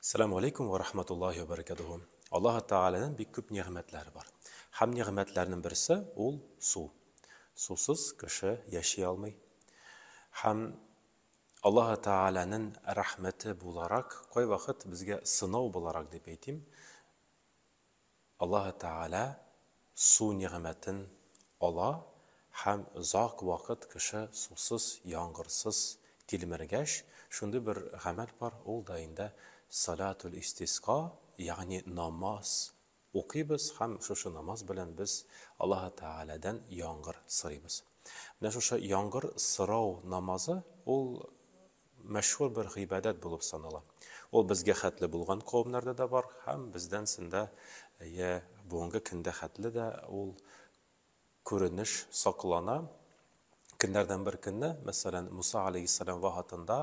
Selamun Aleyküm ve Rahmetullahi ve Berekatuhu. Allah Teala'nın bir küp nimetleri var. Hem nimetlerinin birisi ol su. Susuz kişi yaşayamay. Hem Allah Teala'nın rahmeti bularak koy vakit bizge sınav bularak dep aytayım. Allah Teala su nimetin ala hem uzak vakit kişi susuz, yağmurсыз tilmergeç. Şunda bir amel var, ol da inde salatul istisqa, yani namaz okuybiz, hem şu namaz bilen biz Allah Teala'dan yağmur sıraybiz. Менә şu yağmur sırav namazı ol meşhur bir ibadet bulup sanıla. Ol bizge xatli bulgan kavimlerde de var, hem bizden sinde ya buğunga kinde xatli de ol көрініш сақлана. Күндерден бір күнні, мәселен, Musa aleyhisselam vaxtında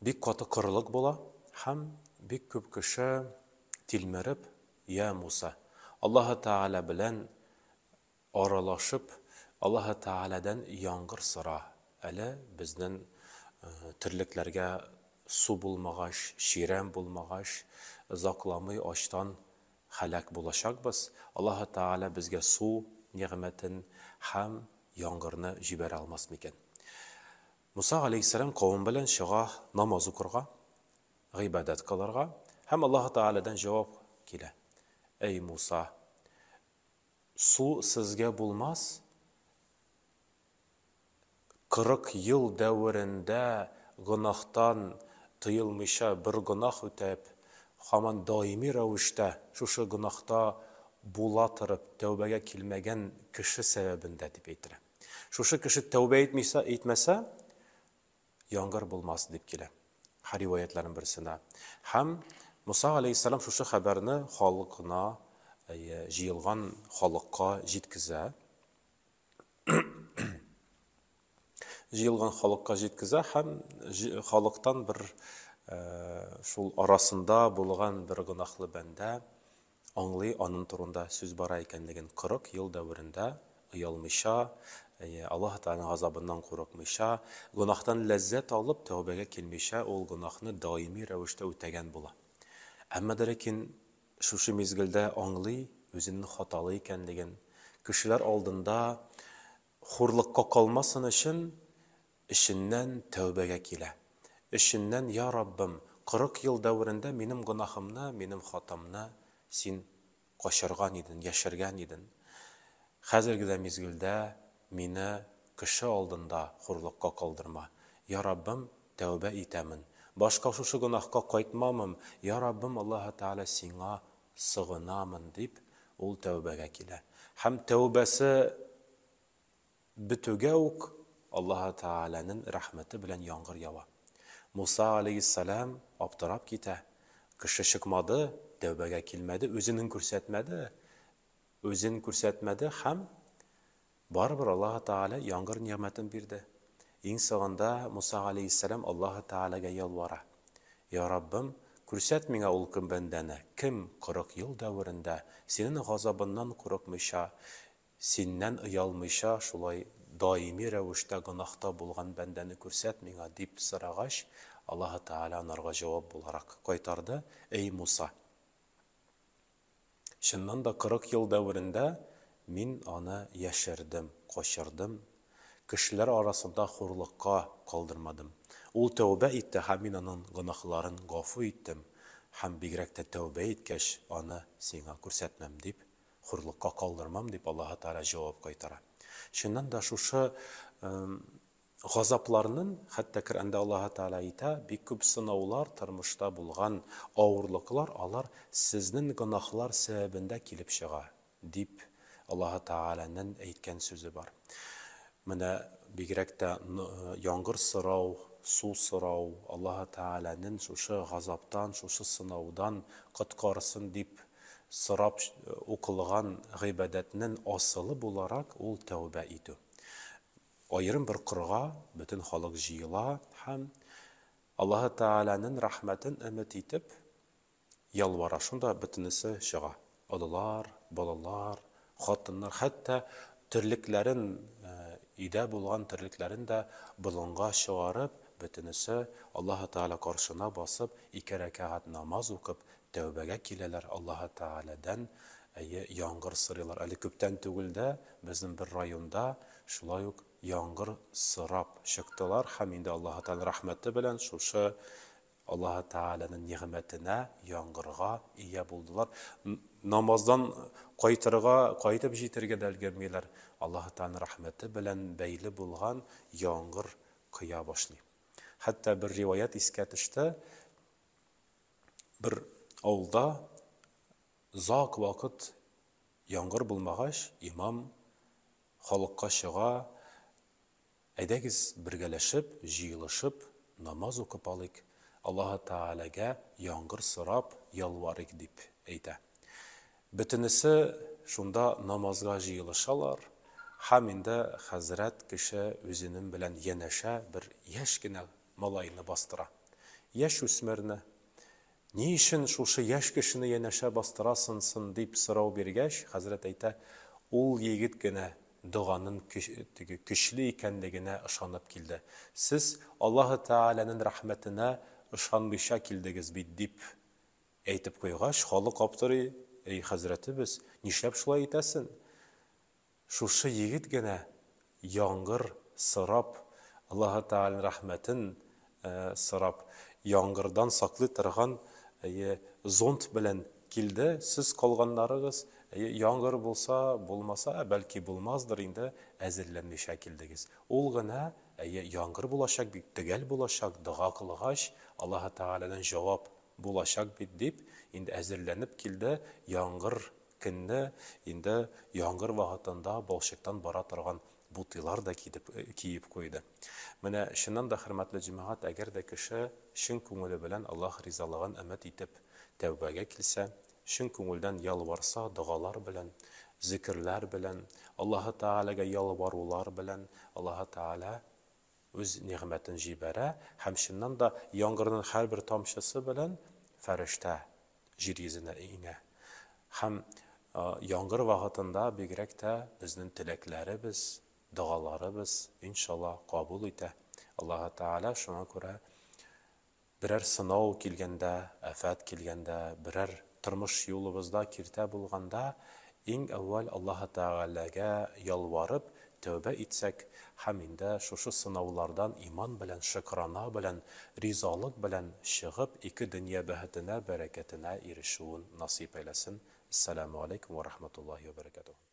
бик қаты қырылық бола, һәм бик көп кеше tilmerip, ya Musa, Allah Teala bilen aralaşıp, Allah Teala'dan yağmur sıra, әлі bizden türlüklerge su bulmağaş, şiren bulmağaş, zaklamı açtan halak bulaşak biz. Allah Teala bizge su nimetin hem yağmurunu jiber almaz mıken. Musa aleyhisselam kavim bilen şığa namaz okurga, ibadet kılarga, hem Allah Teala'dan cevap kile. Ey Musa, su sizge bulmaz, 40 yıl devrinde günahtan tıyılmışa bir günah ötep, haman daimi ravişte şu günahta bulatırıp tövbeye kilmegen kişi sebebinde dip eytire. Şu kişi tövbe etmese yağmur bulmaz dip kile. Her rivayetlerin birisinde. Hem Musa aleyhisselam şu haberini halkına, jiyilgan halkka jitkize. Jiyilgan halkka jitkize hem halktan bir şul arasında bulgan bir günahlı bende anlay anın turunda söz bara ekenligin 40 yıl devrinde uyalmışa, Allah Teala'nın azabından korkmışa, günahtan lezzet alıp tövbege kelmişa, ol günahını daimi rəvişte ötegen bula. Ama derekin şu mezgilde anlay özünün hatalı ekenligin, kişiler aldığında hurlukka kalmasın için işinden tövbege kile. İşinden ya Rabbim 40 yıl devrinde benim günahımna, benim hatamna sen qaşırgan idin, yaşırgan idin. Hazırgıda mezgilde meni kişi aldığında hurlukka kaldırma. Ya Rabbim tövbe etemin. Başka şu günahka kaytmamım. Ya Rabbim Allah Teala sana sığınamın deyip ol tövbege kile. Hem tövbesi bütüge ok Allah Teala'nın rahmeti bilen yağmur yava. Musa aleyhisselam aptarap gite. Kişi çıkmadı, tövbege kilmedi, özünün kürsətmedi. Özün kürsətmedi, hem barbar Allah Teala yağmur nimetin birdi. İnsağında Musa aleyhisselam Allah Teala'ya yalvara. Ya Rabbim, kürsət mine ol kim bendene, kim 40 yıl devrinde senin gazabından korkmışa, senden ıyalmışa, şulay daimi rəvişte günahta bulgan bendeni kürsət mine deyip sırağaş, Allah Teala onlara cevap bularak kaytardı. Ey Musa, şundan da 40 yıl devrinde min onu yaşardım, koşardım. Kişiler arasında hurlukka kaldırmadım. Ol tövbe etti, hem min onun günahların gafu ettim. Hem bigrekte tövbe etkeş, onu sana kürsətmem deyip, hurlukka kaldırmam deyip Allah Teala cevap kaytara. Şundan da şu gazaplarının, hatta Kur'an'da Allah Teala ayta, bir küp sınavlar, tırmışta bulgan ağırlıklar alar, sizin günahlar sebebinde kilip çığa, deyip Allah Teala'nın aytken sözü var. Mene bigrekte yağmur sırav, su sırav, Allah Teala'nın şu gazaptan, şu sınavdan qutqarsın deyip sırap okılgan gıybadetinin asılı bularak ol tövbe etu. Ayrım bir qırğa, bütün halk jiyila, hem Allah Teala'nın rahmetin ümit etip yalvara. Şunda bütünüsü çığa. Adılar, balalar, xatınlar, hatta türlüklerin, ide bulgan türlüklerin de bulunga çıgarıp бөтенесе Аллаһы Тәгалә каршына басып, 2 рәкәгать намаз укып, тәүбәгә киләләр, Аллаһы Тәгаләдән яңгыр сорыйлар. Әле күптән түгел дә безнең бер районда шулай ук яңгыр сорап чыктылар һәм инде Аллаһы Тәгалә рәхмәте белән шушы Аллаһы Тәгаләнең нигъмәтенә, яңгырга ия булдылар. Намаздан кайтып җитәргә дә өлгермиләр. Аллаһы Тәгаләнең рәхмәте белән бәйле булган яңгыр кыя башлый. Хәтта бер риваят искә төште. Бер авылда зак вакыт яңгыр булмагач, имам халыкка чыга, әйдәгез бергәләшеп, җыелышып, намаз укып алыйк. Аллаһы Тәгаләгә яңгыр сорап ялварыйк дип әйтә. Бөтенесе шунда намазга җыелышалар. Һәм инде хәзрәт кеше үзенең белән янәшә бер яшь кенә малайны бастыра. Яшь үсмерне. Ни өчен шушы яшь кешене янәшә бастырасың дип сорау биргәч, хәзрәт әйтә, ул егет кенә дуганың көчле икәнлегенә ышанып килде. Сез Аллаһы Тәгаләнең рәхмәтенә ышанмыйча килдегез бит дип әйтеп куйгач, халык аптырый, эй хәзрәтебез, нишләп шулай әйтәсең? Шушы егет генә яңгыр сорап, Аллаһы Тәгаләнең рәхмәтен сорап, яңгырдан саклый торган зонт белән килде. Сез калганнарыгыз яңгыр булса, булмаса, бәлки булмаздыр инде, әзерләнмичә килдегез. Ул гына яңгыр булачак бит, төгәл булачак, дуга кылгач, Аллаһы Тәгаләдән җавап булачак бит дип, инде әзерләнеп килде. Яңгыр көнне, инде яңгыр вакытында балчыктан бара торган бутылар да киеп куйды. Менә шуннан да хөрмәтле җәмәгать, әгәр дә кеше чын күңеле белән Аллаһ ризалыгын өмет итеп тәүбәгә килсә, чын күңелдән ялварса, дугалар белән, зикрләр белән, Аллаһы Тәгаләгә ялварулар белән, Аллаһы Тәгалә үз нигъмәтен җибәрә һәм шуннан да яңгырның һәрбер тамчысы белән фәрештә җир йөзенә инә. Һәм яңгыр вакытында бигрәк тә безнең теләкләребез, дугаларыбыз иншалла кабул итә. Аллаһы Тәгалә шуңа күрә берәр сынау килгәндә, афат килгәндә, берәр тормыш юлыбызда киртә булганда, иң әүвәл Аллаһы Тәгаләгә ялварып, тәүбә итсәк, һәм инде шушы сынаулардан иман белән, шөкранә белән, ризалык белән чыгып, ике дөнья бәхетенә, бәрәкәтенә ирешүен насип әйләсен. Ассаламу алейкум ва рахматуллаһи ва баракатуһ.